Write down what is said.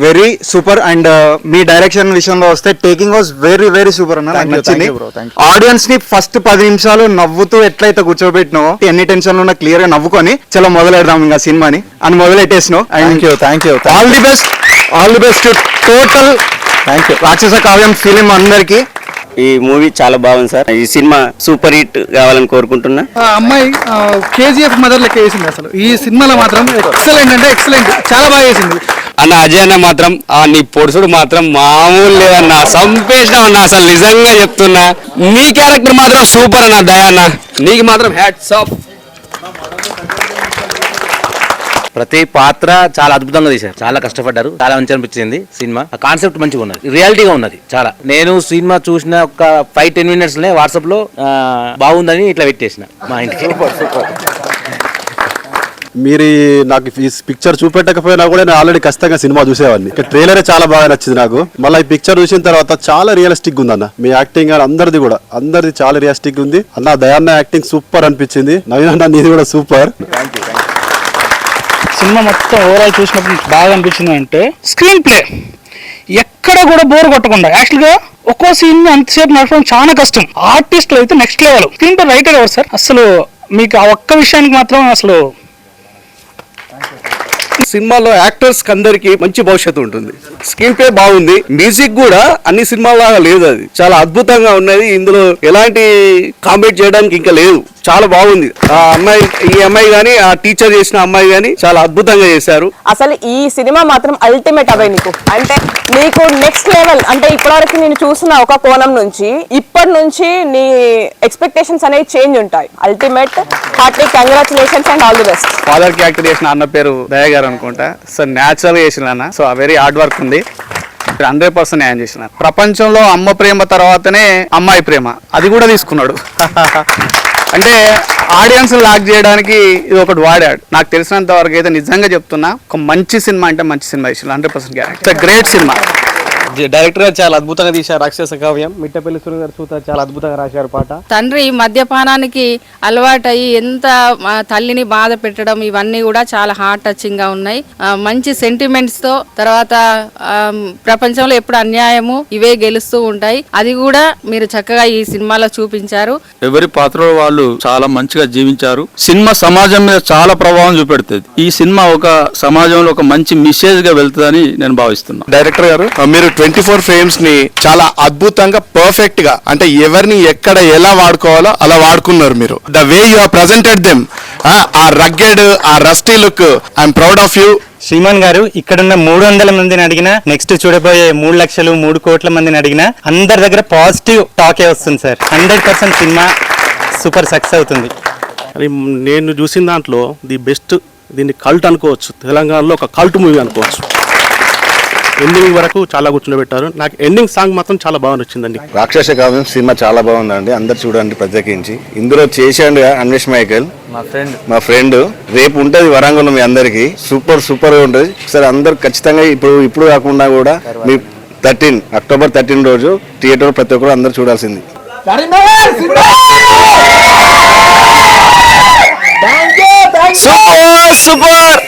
Very super. And me direction విషయంలో వస్తే taking was very very super అన్న, నాకు నచ్చింది. ఆడియన్స్ ని ఫస్ట్ 10 నిమిషాలు నవ్వుతూ ఎట్లయితే కూర్చోబెట్టినో, ఎన్ని టెన్షన్ ఉన్నా క్లియర్ గా నవ్వుకొని చలో మొదలెడదాం ఇంకా సినిమాని అని మొదలెట్టేసినావు. Thank you all the best total. Rakshasa Kavyam film అందరికి. ఈ మూవీ చాలా బాగుంది సార్. ఈ సినిమా సూపర్ హిట్ కావాలని కోరుకుంటున్నా. అమ్మాయి KGF మదర్ లెక్క వేసింది. అసలు ఈ సినిమాలో మాత్రం ఎక్సలెంట్ అంటే ఎక్సలెంట్, చాలా బాగా వేసింది అన్న. అజయ్ అన్న మాత్రం నీ పొడుసుడు మాత్రం మామూలు లేదన్నా, సంపేసినావు అన్న. అసలు నిజంగా చెప్తున్నా, నీ క్యారెక్టర్ మాత్రం సూపర్ అన్న. దయాన్న నీకు మాత్రం హ్యాట్స్ ఆఫ్. ప్రతి పాత్ర చాలా అద్భుతంగా తీశారు, చాలా కష్టపడ్డారు, చాలా మంచి అనిపించింది సినిమా. ఆ కాన్సెప్ట్ మంచిగా ఉన్నది, రియాలిటీగా ఉన్నది చాలా. నేను సినిమా చూసిన ఒక 5-10 minutes లోనే వాట్సాప్ లో బాగుందని ఇట్లా పెట్టేసిన మా ఇంటికి. మీరు నాకు ఈ పిక్చర్ చూపెట్టకపోయినా కూడా నేను ఆల్రెడీ ఖచ్చితంగా సినిమా చూసేవాడిని. ట్రైలరే చాలా బాగా నచ్చింది నాకు. మళ్ళీ ఈ పిక్చర్ చూసిన తర్వాత చాలా రియలిస్టిక్ ఉంది అన్న. మీ యాక్టింగ్ అందరిది చాలా రియలిస్టిక్ ఉంది అన్న. దయాన్న యాక్టింగ్ సూపర్ అనిపించింది. నవీన్ అన్న నీది కూడా సూపర్. సినిమా మొత్తం ఓవరాల్ చూసినప్పుడు బాగా అనిపించింది అంటే స్క్రీన్ ప్లే ఎక్కడ కూడా బోర్ కొట్టకుండా. యాక్చువల్గా ఒక్కో సీన్ అంతసేపు నడపడం చాలా కష్టం. ఆర్టిస్టులు అయితే next level. Screen play writer ఎవరు సార్? అసలు మీకు ఆ ఒక్క విషయానికి మాత్రం అసలు సినిమాలో యాక్టర్స్ అందరికి మంచి భవిష్యత్తు ఉంటుంది. స్క్రీన్ ప్లే బాగుంది, మ్యూజిక్ కూడా అన్ని సినిమాలాగా లేదు, అది చాలా అద్భుతంగా ఉన్నది. ఇందులో ఎలాంటి కామెంట్ చేయడానికి ఇంకా లేదు, చాలా బాగుంది. ఈ అమ్మాయి గానీ, ఆ టీచర్ చేసిన అమ్మాయి గానీ చాలా అద్భుతంగా చేశారు. అసలు ఈ సినిమా మాత్రం అల్టిమేట్ అవే నీకు. అంటే నీకు నెక్స్ట్ లెవెల్. అంటే ఇప్పటివరకు నేను చూసిన ఒక కోణం నుంచి ఇప్పటి నుంచి నీ ఎక్స్పెక్టేషన్స్ అనేవి చేంజ్ ఉంటాయి. Ultimate Hartley congratulations and all the best. Father కి యాక్టర్ చేసిన అన్న పేరు దయ గారు అనుకుంటా. సో న్యాచురల్ గా చేసిన అన్న. సో వెరీ హార్డ్ వర్క్ ఉంది. 100% న్యాయం చేసిన. ప్రపంచంలో అమ్మ ప్రేమ తర్వాతనే అమ్మాయి ప్రేమ, అది కూడా తీసుకున్నాడు. అంటే ఆడియన్స్ లాక్ చేయడానికి ఇది ఒకటి వాడాడు. నాకు తెలిసినంత వరకు అయితే నిజంగా చెప్తున్నా, ఒక మంచి సినిమా అంటే మంచి సినిమా ఇచ్చిన 100% guarantee. It's great cinema. Director గారు చాలా అద్భుతంగా తీశారు రాక్షస కావ్యం. మిట్టపల్లి సురేందర్ చూత చాలా అద్భుతంగా రాశారు పాట. తండ్రి మద్యపానానికి అలవాటయి ఎంత తల్లిని బాధ పెట్టడం, ఇవన్నీ కూడా చాలా హార్ట్ టచింగ్ గా ఉన్నాయి. మంచి సెంటిమెంట్స్ తో, తర్వాత ప్రపంచంలో ఎప్పుడు అన్యాయము ఇవే గెలుస్తూ ఉంటాయి. అది కూడా మీరు చక్కగా ఈ సినిమాలో చూపించారు. ఎవరి పాత్రలో వాళ్ళు చాలా మంచిగా జీవించారు. సినిమా సమాజం మీద చాలా ప్రభావం చూపెడుతుంది. ఈ సినిమా ఒక సమాజంలో ఒక మంచి మెసేజ్ గా వెళ్తుందని నేను భావిస్తున్నాను. డైరెక్టర్ గారు, మీరు 24 frames ని చాలా అద్భుతంగా పర్ఫెక్ట్ గా, అంటే ఎవరిని ఎక్కడ ఎలా వాడుకోవాలో అలా వాడుకున్నారు మీరు. The way you have presented them, ah rugged, ah rusty look, I'm proud of you. Shriman గారు, ఇక్కడున్న 300 మందిని అడిగినా, నెక్స్ట్ చూడబోయే 3 లక్షలు 3 కోట్ల మందిని అడిగినా అందరి దగ్గర పాజిటివ్ టాకే వస్తుంది సార్. 100% సినిమా సూపర్ సక్సెస్ అవుతుంది. నేను చూసిన దాంట్లో ది బెస్ట్, దీన్ని కల్ట్ అనుకోవచ్చు. తెలంగాణలో ఒక కల్ట్ మూవీ అనుకోవచ్చు. ఎండింగ్ వరకు చాలా కూర్చుండబెట్టారు. నాకు ఎండింగ్ సాంగ్ మాత్రం చాలా బాగా నచ్చిందండి. రాక్షస కావ్యం సినిమా చాలా బాగుందండి, అందరు చూడండి ప్రత్యేకించి. ఇందులో చేసాడు అన్వేష్ మైకేల్, మా ఫ్రెండ్. రేపు ఉంటది వరంగల్, మీ అందరికి సూపర్ సూపర్ గా ఉంటది. సరే అందరు ఖచ్చితంగా ఇప్పుడు కాకుండా కూడా మీ అక్టోబర్ 13 రోజు థియేటర్ ప్రతి ఒక్కరు అందరు చూడాల్సింది. Super super.